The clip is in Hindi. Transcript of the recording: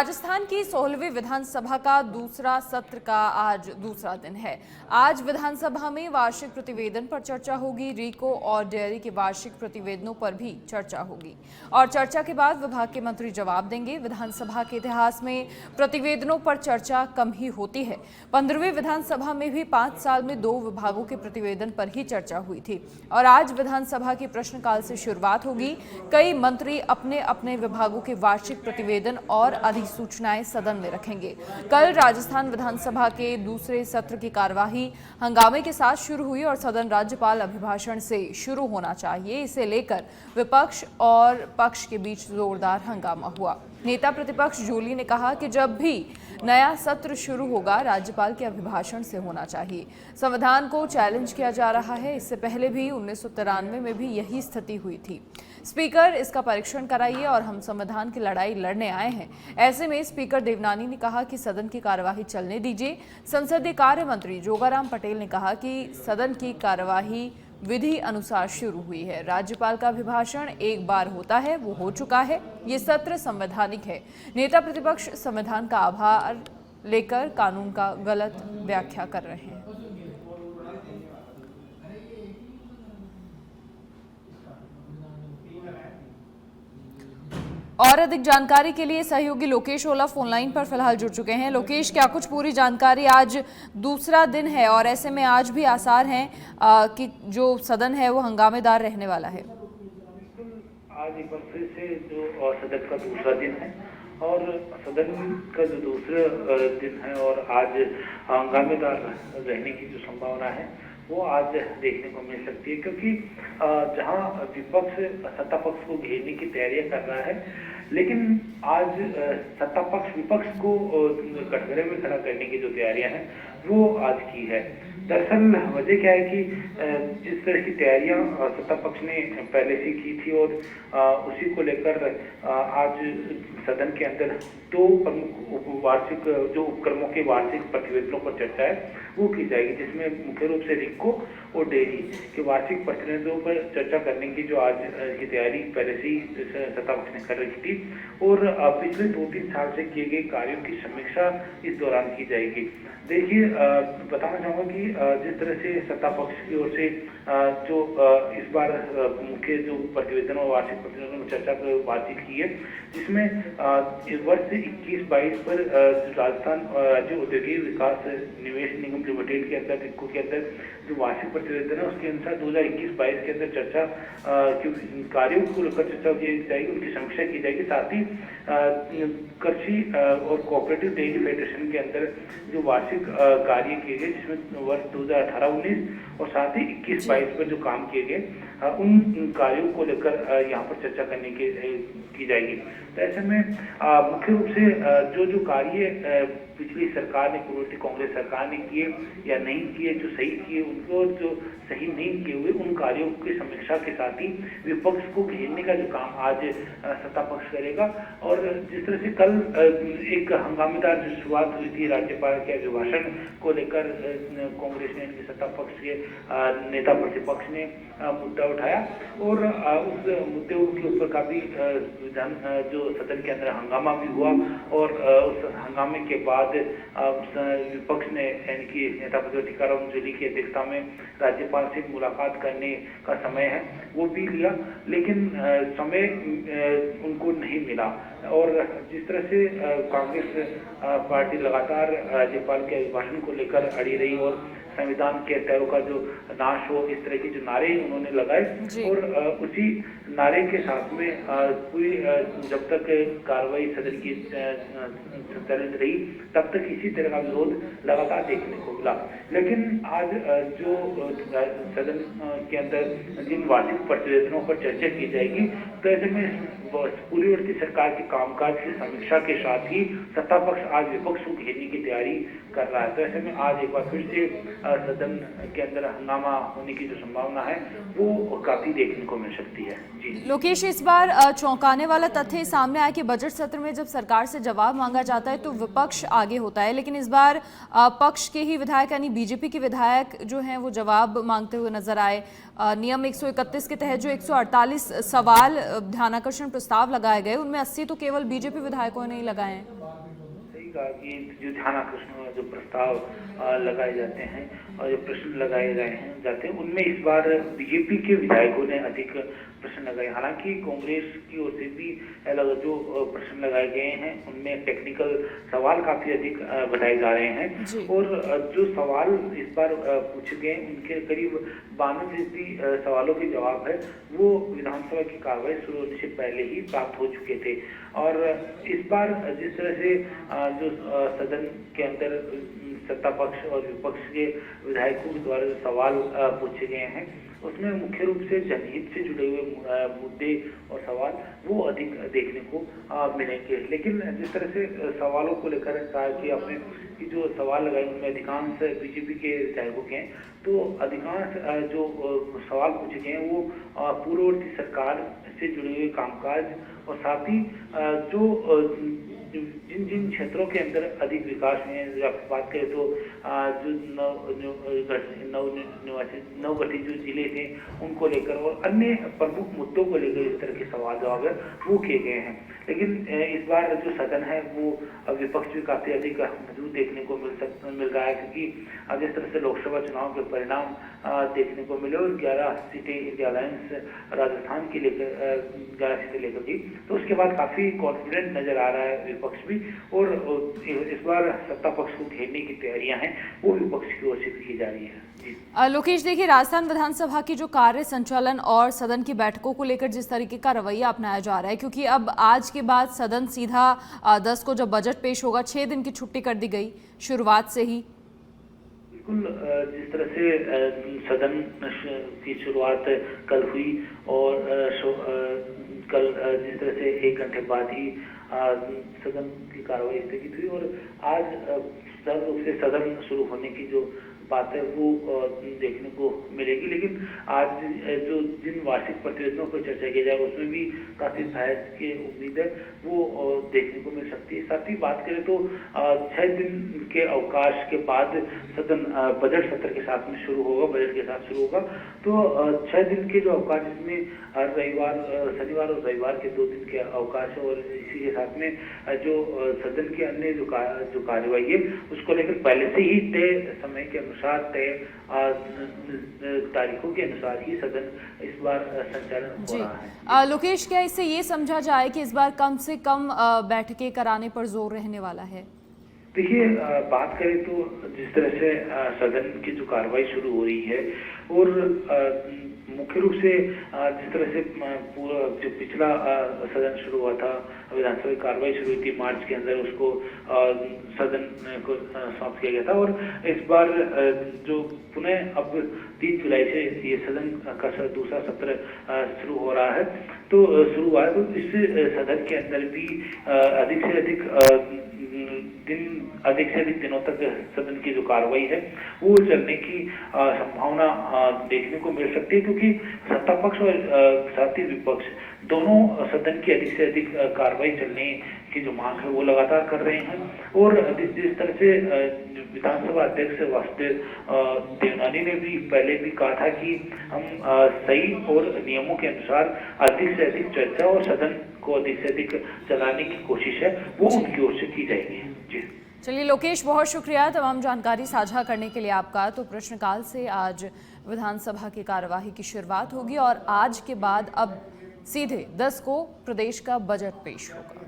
राजस्थान की 16वीं विधानसभा का दूसरा सत्र का आज दूसरा दिन है। आज विधानसभा में वार्षिक प्रतिवेदन पर चर्चा होगी। रीको और डेयरी के वार्षिक प्रतिवेदनों पर भी चर्चा होगी और चर्चा के बाद विभाग के मंत्री जवाब देंगे। विधानसभा के इतिहास में प्रतिवेदनों पर चर्चा कम ही होती है। 15वीं विधानसभा में भी 5 साल में 2 विभागों के प्रतिवेदन पर ही चर्चा हुई थी और आज विधानसभा के प्रश्नकाल से शुरुआत होगी। कई मंत्री अपने अपने विभागों के वार्षिक प्रतिवेदन और अधिसूचनाएं सदन में रखेंगे। कल राजस्थान विधानसभा के दूसरे सत्र की कार्यवाही हंगामे के साथ शुरू हुई और सदन राज्यपाल अभिभाषण से शुरू होना चाहिए, इसे लेकर विपक्ष और पक्ष के बीच जोरदार हंगामा हुआ। नेता प्रतिपक्ष जोली ने कहा कि जब भी नया सत्र शुरू होगा राज्यपाल के अभिभाषण से होना चाहिए। संविधान को चैलेंज किया जा रहा है। इससे पहले भी 1993 में भी यही स्थिति हुई थी। स्पीकर, इसका परीक्षण कराइए और हम संविधान की लड़ाई लड़ने आए हैं। ऐसे में स्पीकर देवनानी ने कहा कि सदन की कार्यवाही चलने दीजिए। संसदीय कार्य मंत्री जोगाराम पटेल ने कहा कि सदन की कार्यवाही विधि अनुसार शुरू हुई है। राज्यपाल का अभिभाषण एक बार होता है, वो हो चुका है। ये सत्र संवैधानिक है। नेता प्रतिपक्ष संविधान का आभार लेकर कानून का गलत व्याख्या कर रहे हैं। और अधिक जानकारी के लिए सहयोगी लोकेश ओला फोन लाइन पर फिलहाल जुड़ चुके हैं। लोकेश, क्या कुछ पूरी जानकारी? आज दूसरा दिन है और ऐसे में आज भी आसार हैं कि जो सदन है वो हंगामेदार रहने वाला है। आज एक बार फिर से जो सदन का दूसरा दिन है और सदन का जो दूसरा दिन है और आज हंगामेदार रहने की जो संभावना है वो आज देखने को मिल सकती है, क्योंकि जहां विपक्ष सत्ता पक्ष को घेरने की तैयारियां कर रहा है, लेकिन आज सत्ता पक्ष विपक्ष को कटघरे में खड़ा करने की जो तैयारियां हैं वो आज की है। दरअसल वजह क्या है कि जिस तरह की तैयारियां सत्ता पक्ष ने पहले से की थी और उसी को लेकर आज सदन के अंदर 2 प्रमुख वार्षिक जो उपक्रमों के वार्षिक प्रतिवेदनों पर चर्चा है वो की जाएगी, जिसमें मुख्य रूप से रिको और डेयरी के वार्षिक प्रतिवेदनों पर चर्चा करने की जो आज की तैयारी पहले से ही सत्ता पक्ष ने कर रखी थी और पिछले 2-3 साल से किए गए कार्यों की समीक्षा इस दौरान की जाएगी। देखिए, बताना चाहूँगा कि जिस तरह से सत्ता पक्ष की ओर से जो इस बार मुख्य जो प्रतिवेदन और वार्षिक प्रतिवेदन में चर्चा बातचीत की है, जिसमें इस वर्ष 21-22 पर राजस्थान राज्य औद्योगिक विकास निवेश निगम लिमिटेड के अंदर रिको के अंदर जो वार्षिक प्रतिवेदन है उसके अनुसार 2021-22 के अंदर चर्चा कार्यों को लेकर चर्चा की जाएगी, उनकी समीक्षा की जाएगी। साथ ही कृषि और कोऑपरेटिव डेयरी फेडरेशन के अंदर जो वार्षिक कार्य किए गए, जिसमें वर्ष 2018-19 और साथ ही 21-22 पर जो काम किए गए उन कार्यों को लेकर यहाँ पर चर्चा करने की जाएगी। तो ऐसे में मुख्य रूप से जो कार्य पिछली सरकार ने, पूर्ववर्ती कांग्रेस सरकार ने किए या नहीं किए, जो सही किए उनको, जो सही नहीं किए हुए उन कार्यों की समीक्षा के साथ ही विपक्ष को घेरने का जो काम आज सत्ता पक्ष करेगा। और जिस तरह से कल एक हंगामेदार जो शुरुआत हुई थी राज्यपाल के अभिभाषण को लेकर, कांग्रेस ने, इनके सत्ता पक्ष के नेता प्रतिपक्ष ने मुद्दा उठाया और उस मुद्दे के ऊपर काफी जो सदन के अंदर हंगामा भी हुआ और उस हंगामे के बाद विपक्ष ने, यानी कि नेता प्रतिपक्ष टीकाराम जोली की अध्यक्षता में राज्यपाल से मुलाकात करने का समय है वो भी लिया, लेकिन समय उनको नहीं मिला। और जिस तरह से कांग्रेस पार्टी लगातार राज्यपाल के अभिभाषण को लेकर अड़ी रही और संविधान के तहों का जो नाश हो, इस तरह के जो नारे उन्होंने लगाए और उसी नारे के साथ में पूरी जब तक कार्रवाई सदन की चल रही तब तक इसी तरह का विरोध लगातार देखने को मिला। लेकिन आज जो सदन के अंदर जिन वार्षिक प्रतिवेदनों पर चर्चा की जाएगी, तो ऐसे में पूर्ववर्ती सरकार के कामकाज की समीक्षा के साथ ही सत्ता पक्ष आज विपक्ष को घेरने की तैयारी कर रहा है। तो ऐसे में आज एक बार फिर से सदन के अंदर हंगामा होने की जो संभावना है वो काफी देखने को मिल सकती है। जी लोकेश, इस बार चौंकाने वाला तथ्य सामने आया कि बजट सत्र में जब सरकार से जवाब मांगा जाता है तो विपक्ष आगे होता है, लेकिन इस बार पक्ष के ही विधायक यानी बीजेपी के विधायक जो हैं वो जवाब मांगते हुए नजर आए। नियम 131 के तहत जो 148 सवाल ध्यानाकर्षण प्रस्ताव लगाए गए उनमें 80 तो केवल बीजेपी विधायकों ने ही लगाए हैं। सही कहा कि जो ध्यान आकर्षण जो प्रस्ताव लगाए जाते हैं और जो प्रश्न लगाए जाते हैं उनमें इस बार बीजेपी के विधायकों ने अधिक प्रश्न लगाए। हालांकि कांग्रेस की ओर से भी अलग जो प्रश्न लगाए गए हैं उनमें टेक्निकल सवाल काफी अधिक बताए जा रहे हैं और जो सवाल इस बार पूछे गए उनके करीब 92% सवालों के जवाब है वो विधानसभा की कार्रवाई शुरू होने से पहले ही प्राप्त हो चुके थे। और इस बार जिस तरह से जो सदन के अंदर सत्ता पक्ष और विपक्ष के विधायकों के द्वारा जो सवाल पूछे गए हैं उसमें मुख्य रूप से जनहित से जुड़े हुए मुद्दे और सवाल वो अधिक देखने को मिलेंगे। लेकिन जिस तरह से सवालों को लेकर कहा कि आपने कि जो सवाल लगाए उनमें अधिकांश बीजेपी के विधायकों के हैं तो अधिकांश जो सवाल पूछे गए हैं वो पूर्ववर्ती सरकार से जुड़े हुए कामकाज और साथ ही जो जिन क्षेत्रों के अंदर अधिक विकास हुए हैं, जब बात करें तो जो नवगठित जो जिले थे उनको लेकर और अन्य प्रमुख मुद्दों को लेकर इस तरह के सवाल जवाब है वो किए गए हैं। लेकिन इस बार जो सदन है वो विपक्ष भी काफी अधिक मजबूत देखने को मिल रहा है क्योंकि जिस तरह से लोकसभा चुनाव के परिणाम देखने को मिले और 11 सीटें इंडिया अलायंस राजस्थान की लेकर 11 सीटें लेकर की तो उसके बाद काफी कॉन्फिडेंट नजर आ रहा है विपक्ष भी और इस बार सत्ता पक्ष को घेरने की तैयारियां हैं वो विपक्ष की ओर से की जा रही है। लोकेश, देखिए राजस्थान विधानसभा की जो कार्य संचालन और सदन की बैठकों को लेकर जिस तरीके का रवैया अपनाया जा रहा है क्योंकि अब आज के बाद सदन सीधा 10 को जब बजट पेश होगा 6 दिन की छुट्टी कर दी गई शुरुआत से ही। बिल्कुल जिस तरह से सदन की शुरुआत कल हुई और कल जिस तरह से 1 घंटे बाद ही सदन की कार्रवाई स्थगित हुई और आज सर्व रूप से सदन शुरू होने की जो बात है वो देखने को मिलेगी। लेकिन आज जो जिन वार्षिक प्रतिवेदनों पर चर्चा की जाए उसमें भी काफी बहस की उम्मीद है वो देखने को मिल सकती है। साथ ही बात करें तो 6 दिन के अवकाश के बाद सदन बजट सत्र के साथ में शुरू होगा, बजट के साथ शुरू होगा तो 6 दिन के जो अवकाश इसमें शनिवार और रविवार के 2 दिन के अवकाश है और इसी के साथ में जो सदन के अन्य जो कार्यवाही है उसको लेकर पहले से ही तय समय के अनुसार तय तारीखों के अनुसार ही सदन इस बार संचालन हो रहा है। लोकेश, क्या इससे ये समझा जाए कि इस बार कम से कम बैठकें कराने पर जोर रहने वाला है? देखिए बात करें तो जिस तरह से सदन की जो कार्रवाई शुरू हो रही है और मुख्य रूप से जिस तरह से पूरा जो पिछला सदन शुरू हुआ था विधानसभा की कार्रवाई शुरू हुई थी मार्च के अंदर उसको सदन को सौंप किया गया था और इस बार जो पुनः अब 3 जुलाई से ये सदन का दूसरा सत्र शुरू हो रहा है तो शुरू हुआ है तो इस सदन के अंदर भी अधिक से अधिक दिनों तक सदन की जो कार्रवाई है वो चलने की संभावना देखने को मिल सकती है क्योंकि सत्ता पक्ष और साथ ही विपक्ष दोनों सदन की अधिक से अधिक कार्रवाई चलने की जो मांग है वो लगातार कर रहे हैं और जिस तरह से विधानसभा अध्यक्ष वासुदेव देवनानी ने भी पहले भी कहा था कि हम सही और नियमों के अनुसार अधिक से अधिक चर्चा और सदन को अधिक से अधिक चलाने की कोशिश है वो उनकी ओर से की जाएगी। जी चलिए लोकेश, बहुत शुक्रिया तमाम जानकारी साझा करने के लिए आपका। तो प्रश्नकाल से आज विधानसभा की कार्यवाही की शुरुआत होगी और आज के बाद अब सीधे 10 को प्रदेश का बजट पेश होगा।